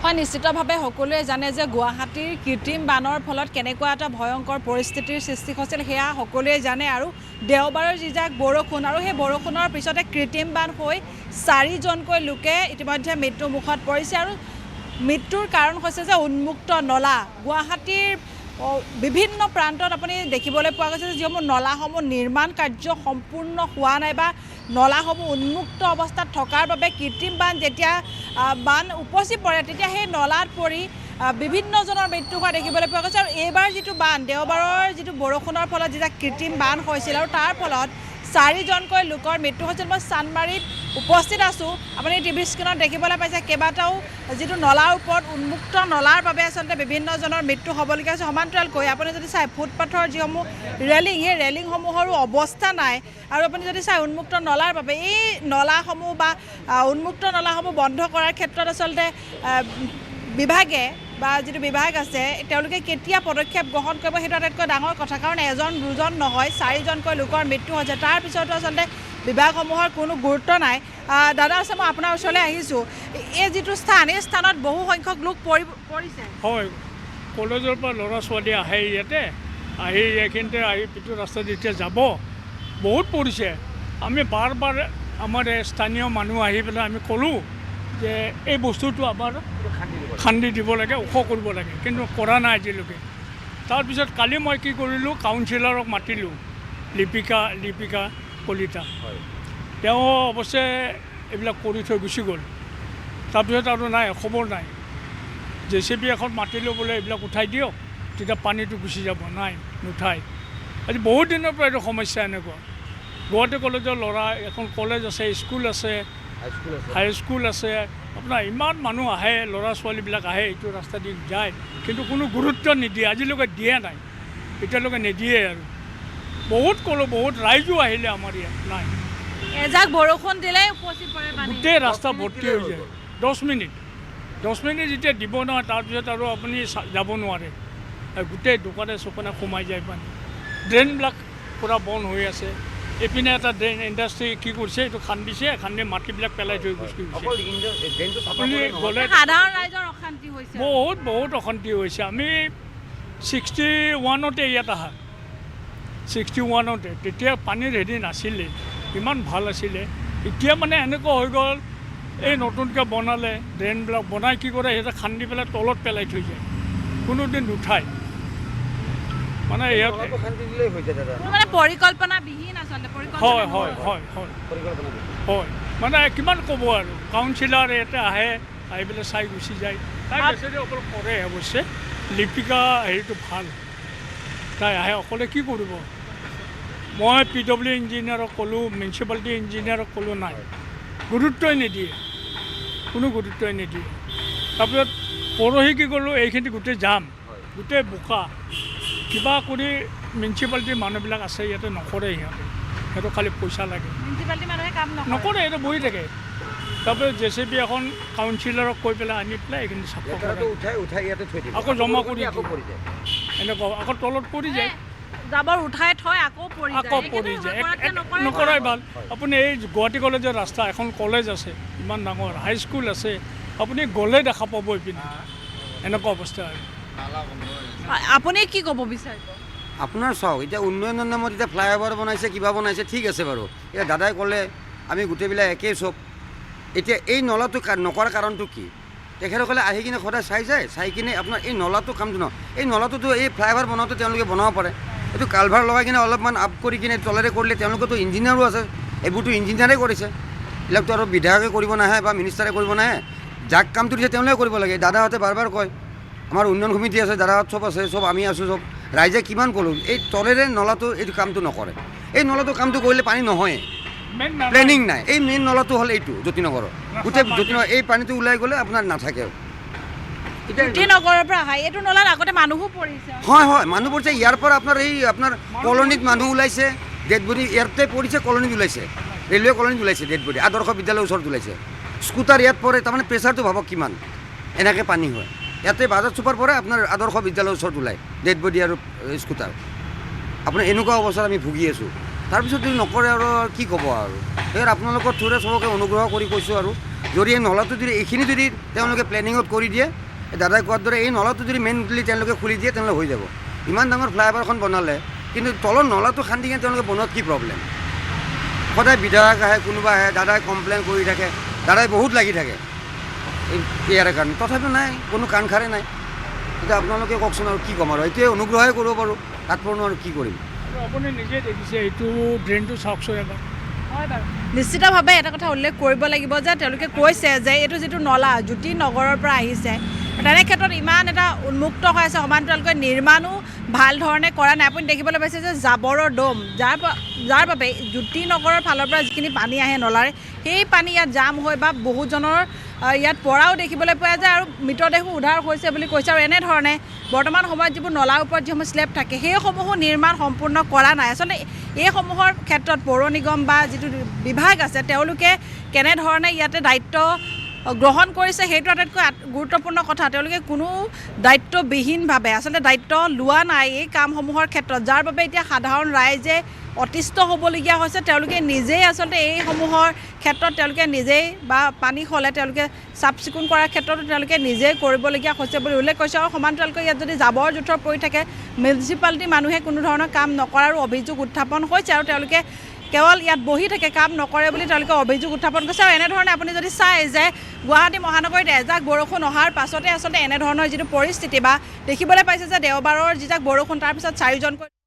হয় নিশ্চিতভাৱে সকলোৱে জানে যে গুৱাহাটীৰ কৃত্ৰিম বানৰ ফলত কেনেকুৱা এটা ভয়ংকৰ পৰিস্থিতিৰ সৃষ্টি হৈছিল সেয়া সকলোৱে জানে আৰু দেওবাৰৰ যিজাক বৰষুণ আৰু সেই বৰষুণৰ পিছতে কৃত্ৰিম বান হৈ 4জনকৈ লোকে ইতিমধ্যে মৃত্যুৰ মুখত পৰিছে আৰু মৃত্যুৰ কাৰণ হৈছে যে উন্মুক্ত নলা গুৱাহাটীৰ বিভিন্ন প্ৰান্তত আপুনি দেখিবলৈ পোৱা গৈছে যে যিসমূহ নলাসমূহ নিৰ্মাণ কাৰ্য সম্পূৰ্ণ হোৱা নাই বা নলাসমূহ উন্মুক্ত অৱস্থাত থকাৰ বাবে কৃত্ৰিম বান যেতিয়া বান উপচি পৰে তেতিয়া সেই নলাত পৰি বিভিন্নজনৰ মৃত্যু হোৱা দেখিবলৈ পোৱা গৈছে আৰু এইবাৰ যিটো বান দেওবাৰৰ যিটো বৰষুণৰ ফলত যেতিয়া কৃত্ৰিম বান হৈছিল আৰু তাৰ ফলত 4জনকৈ লোকৰ মৃত্যু হৈছিল। মই চানমাৰীত উপস্থিত আছোঁ। আপুনি টিভি স্ক্ৰীণত দেখিবলৈ পাইছে কেইবাটাও যিটো নলাৰ ওপৰত উন্মুক্ত নলাৰ বাবে আচলতে বিভিন্নজনৰ মৃত্যু হ'বলগীয়া হৈছে। সমান্তৰালকৈ আপুনি যদি চাই ফুটপাথৰ যিসমূহ ৰেলিং সেই ৰেলিংসমূহৰো অৱস্থা নাই আৰু আপুনি যদি চাই উন্মুক্ত নলাৰ বাবে এই নলাসমূহ বা উন্মুক্ত নলাসমূহ বন্ধ কৰাৰ ক্ষেত্ৰত আচলতে বিভাগে বা যিটো বিভাগ আছে তেওঁলোকে কেতিয়া পদক্ষেপ গ্ৰহণ কৰিব সেইটো আটাইতকৈ ডাঙৰ কথা কাৰণ এজন দুজন নহয় 4জনকৈ লোকৰ মৃত্যু হৈছে তাৰ পিছতো আচলতে বিভাগসমূহৰ কোনো গুৰুত্ব নাই। দাদা আছে মই আপোনাৰ ওচৰলৈ আহিছোঁ। এই যিটো স্থান এই স্থানত বহু সংখ্যক লোক পৰিছে। হয় কলেজৰ পৰা ল'ৰা ছোৱালী আহে ইয়াতে আহি এইখিনিতে আহি পিছৰ ৰাস্তাত যেতিয়া যাব বহুত পৰিছে। আমি বাৰ বাৰ আমাৰ স্থানীয় মানুহ আহি পেলাই আমি ক'লোঁ যে এই বস্তুটো আমাৰ খান্দি দিব লাগে ওখ কৰিব লাগে কিন্তু কৰা নাই আজিলৈকে। তাৰপিছত কালি মই কি কৰিলোঁ কাউন্সিলৰক মাতিলোঁ লিপিকা কলিতা তেওঁ অৱশ্যে এইবিলাক কৰি থৈ গুচি গ'ল। তাৰপিছত আৰু নাই খবৰ নাই। JCB এখন মাতিলোঁ বোলে এইবিলাক উঠাই দিয়ক তেতিয়া পানীটো গুচি যাব নাই নুঠায়। আজি বহুত দিনৰ পৰা এইটো সমস্যা এনেকুৱা। গুৱাহাটী কলেজৰ ল'ৰা এখন কলেজ আছে স্কুল আছে হাইস্কুল আছে আপোনাৰ ইমান মানুহ আহে ল'ৰা ছোৱালীবিলাক আহে এইটো ৰাস্তা দি যায় কিন্তু কোনো গুৰুত্ব নিদিয়ে আজিলৈকে দিয়া নাই এতিয়ালৈকে নিদিয়ে আৰু বহুত ক'লোঁ বহুত ৰাইজো আহিলে আমাৰ ইয়াত নাই। এজাক বৰষুণ দিলে উপচি পৰে পানী গোটেই ৰাস্তা ভৰ্তি হৈ যায় 10 মিনিট যেতিয়া দিব নহয় তাৰপিছত আৰু আপুনি যাব নোৱাৰে গোটেই দোকানে চোকানে সোমাই যায় পানী। ড্ৰেইনবিলাক পূৰা বন্ধ হৈ আছে। এইপিনে এটা ড্ৰেইন ইণ্ডাষ্ট্ৰী কি কৰিছে এইটো খান্দিছে খান্দি মাটিবিলাক পেলাই থৈ গুচি গৈছে। আপুনি গ'লে সাধাৰণ ৰাইজৰ অশান্তি হৈছে বহুত অশান্তি হৈছে। আমি 61তে ইয়াত আহা 61তে তেতিয়া পানীৰ হেৰি নাছিলে ইমান ভাল আছিলে। এতিয়া মানে এনেকুৱা হৈ গ'ল এই নতুনকৈ বনালে ড্ৰেইনবিলাক বনাই কি কৰে সিহঁতে খান্দি পেলাই তলত পেলাই থৈ যায় কোনোদিন নুঠায়। মানে ইয়াতে মানে পৰিকল্পনাবিহীন আচলতে হয় মানে কিমান ক'ব আৰু কাউন্সিলাৰ ইয়াতে আহে আহি পেলাই চাই গুচি যায়। তাই বেচেৰি অকল কৰে অৱশ্যে লিপিকা হেৰিটো ভাল তাই আহে অকলে কি কৰিব। মই PW ইঞ্জিনিয়াৰক ক'লোঁ মিউনিচিপালিটি ইঞ্জিনিয়াৰক ক'লোঁ নাই গুৰুত্বই নিদিয়ে কোনো গুৰুত্বই নিদিয়ে। তাৰপিছত পৰহি কি ক'লোঁ এইখিনি গোটেই জাম গোটেই বোকা কিবা কৰি মিউনিচিপালিটিৰ মানুহবিলাক আছে ইয়াতে নকৰে সিহঁতে খালি পইচা লাগে নকৰে এইটো বহি থাকে। তাৰপিছত JCB এখন কাউন্সিলৰক কৈ পেলাই আনি পেলাই এইখিনি চাফা আকৌ জমা কৰি এনেকুৱা আকৌ তলত পৰি যায় জাবৰ উঠাই থয় আকৌ পৰি যায় নকৰাই ভাল। আপুনি এই গুৱাহাটী কলেজৰ ৰাস্তা এখন কলেজ আছে ইমান ডাঙৰ হাইস্কুল আছে আপুনি গ'লে দেখা পাব এইপিনে এনেকুৱা অৱস্থা আৰু আপুনি কি ক'ব বিচাৰিব। আপোনাৰ চাওক এতিয়া উন্নয়নৰ নামত এতিয়া ফ্লাইঅভাৰ বনাইছে কিবা বনাইছে ঠিক আছে বাৰু এতিয়া দাদাই ক'লে আমি গোটেইবিলাক একেই চব। এতিয়া এই নলাটো নকৰাৰ কাৰণটো কি তেখেতসকলে আহি কিনে সদায় চাই কিনে আপোনাৰ এই নলাটো কামটো নহয় এই নলাটোতো এই ফ্লাইঅভাৰ বনাওঁতে তেওঁলোকে বনাব পাৰে এইটো কালভাৰ লগাই কিনে অলপমান আপ কৰি কিনে তলেৰে কৰিলে তেওঁলোকেতো ইঞ্জিনিয়াৰো আছে এইবোৰতো ইঞ্জিনিয়াৰে কৰিছে এইবিলাকতো আৰু বিধায়কে কৰিব নাহে বা মিনিষ্টাৰে কৰিব নাহে যাক কামটো দিছে তেওঁলোকে কৰিব লাগে। দাদাহঁতে বাৰ বাৰ কয় আমাৰ উন্নয়ন সমিতি আছে দাদাহঁত চব আছে চব আমি আছোঁ চব ৰাইজে কিমান ক'লোঁ এই তলেৰে নলাটো এইটো কামটো নকৰে। এই নলাটো কামটো কৰিলে পানী নহয় প্লেনিং নাই। এই মেইন নলাটো হ'ল এইটো জ্যোতিনগৰৰ গোটেই জ্যোতিনগৰ এই পানীটো ওলাই গ'লে আপোনাৰ নাথাকে। জ্যোতিনগৰৰ পৰা আহে এইটো নলাত আগতে মানুহো পৰিছে হয় মানুহ পৰিছে ইয়াৰ পৰা আপোনাৰ কলনীত মানুহ ওলাইছে ডেড বডি ইয়াতে পৰিছে কলনীত ওলাইছে ৰেলৱে কলনীত ওলাইছে ডেড বডি আদৰ্শ বিদ্যালয়ৰ ওচৰত ওলাইছে স্কুটাৰ ইয়াত পৰে তাৰমানে প্ৰেছাৰটো ভাবক কিমান এনেকৈ পানী হয়। ইয়াতে বাজাজ চুপাৰ পৰে আপোনাৰ আদৰ্শ বিদ্যালয়ৰ ওচৰত ওলায় ডেড বডি আৰু স্কুটাৰ আপোনাৰ এনেকুৱা অৱস্থাত আমি ভুগি আছোঁ। তাৰপিছত যদি নকৰে আৰু কি ক'ব আৰু সেইকাৰণে আপোনালোকৰ থ্ৰুৰে চবকে অনুগ্ৰহ কৰি কৈছোঁ আৰু যদি এই নলাটো যদি এইখিনি যদি তেওঁলোকে প্লেনিঙত কৰি দিয়ে দাদাই কোৱাৰ দৰে এই নলাটো যদি মেইনলি তেওঁলোকে খুলি দিয়ে তেনেহ'লে হৈ যাব ইমান ডাঙৰ ফ্লাইঅভাৰখন বনালে কিন্তু তলৰ নলাটো খান্দি কিনে তেওঁলোকে বনোৱাত কি প্ৰব্লেম সদায় বিধায়ক আহে কোনোবা আহে দাদাই কমপ্লেইন কৰি থাকে দাদাই বহুত লাগি থাকে এই ইয়াৰ কাৰণে তথাপিও নাই কোনো কাণ খাৰে নাই এতিয়া আপোনালোকে কওকচোন আৰু কি ক'ম আৰু এইটোৱে অনুগ্ৰহে কৰিব পাৰোঁ তাত পৰনো আৰু কি কৰিম আৰু আপুনি নিজে দেখিছে এইটো ড্ৰেইনটো চাওকচোন এবাৰ হয় বাৰু নিশ্চিতভাৱে এটা কথা উল্লেখ কৰিব লাগিব যে তেওঁলোকে কৈছে যে এইটো যিটো নলা জ্যোতি নগৰৰ পৰা আহিছে তেনে ক্ষেত্ৰত ইমান এটা উন্মুক্ত হৈ আছে সমান্তৰালকৈ নিৰ্মাণো ভাল ধৰণে কৰা নাই আপুনি দেখিবলৈ পাইছে যে জাবৰৰ দম যাৰ বাবে জ্যোতি নগৰৰ ফালৰ পৰা যিখিনি পানী আহে নলাৰে সেই পানী ইয়াত জাম হৈ বা বহুজনৰ ইয়াত পৰাও দেখিবলৈ পোৱা যায় আৰু মৃতদেহো উদ্ধাৰ হৈছে বুলি কৈছে আৰু এনেধৰণে বৰ্তমান সময়ত যিবোৰ নলাৰ ওপৰত যিসমূহ স্লেব থাকে সেইসমূহো নিৰ্মাণ সম্পূৰ্ণ কৰা নাই আচলতে এইসমূহৰ ক্ষেত্ৰত পৌৰ নিগম বা যিটো বিভাগ আছে তেওঁলোকে কেনেধৰণে ইয়াতে দায়িত্ব গ্ৰহণ কৰিছে সেইটো আটাইতকৈ গুৰুত্বপূৰ্ণ কথা তেওঁলোকে কোনো দায়িত্ববিহীনভাৱে আচলতে দায়িত্ব লোৱা নাই এই কামসমূহৰ ক্ষেত্ৰত যাৰ বাবে এতিয়া সাধাৰণ ৰাইজে অতিষ্ঠ হ'বলগীয়া হৈছে তেওঁলোকে নিজেই আচলতে এইসমূহৰ ক্ষেত্ৰত তেওঁলোকে নিজেই বা পানী হ'লে তেওঁলোকে চাফ চিকুণ কৰাৰ ক্ষেত্ৰতো তেওঁলোকে নিজেই কৰিবলগীয়া হৈছে বুলি উল্লেখ কৰিছে আৰু সমান্তৰালকৈ ইয়াত যদি জাবৰ জোঁথৰ পৰি থাকে মিউনিচিপালিটি মানুহে কোনো ধৰণৰ কাম নকৰাৰো অভিযোগ উত্থাপন হৈছে আৰু তেওঁলোকে কেৱল ইয়াত বহি থাকে কাম নকৰে বুলি তেওঁলোকে অভিযোগ উত্থাপন কৰিছে আৰু এনেধৰণে আপুনি যদি চায় যে গুৱাহাটী মহানগৰীত এজাক বৰষুণ অহাৰ পাছতে আচলতে এনেধৰণৰ যিটো পৰিস্থিতি বা দেখিবলৈ পাইছে যে দেওবাৰৰ যিজাক বৰষুণ তাৰপিছত 4জনকৈ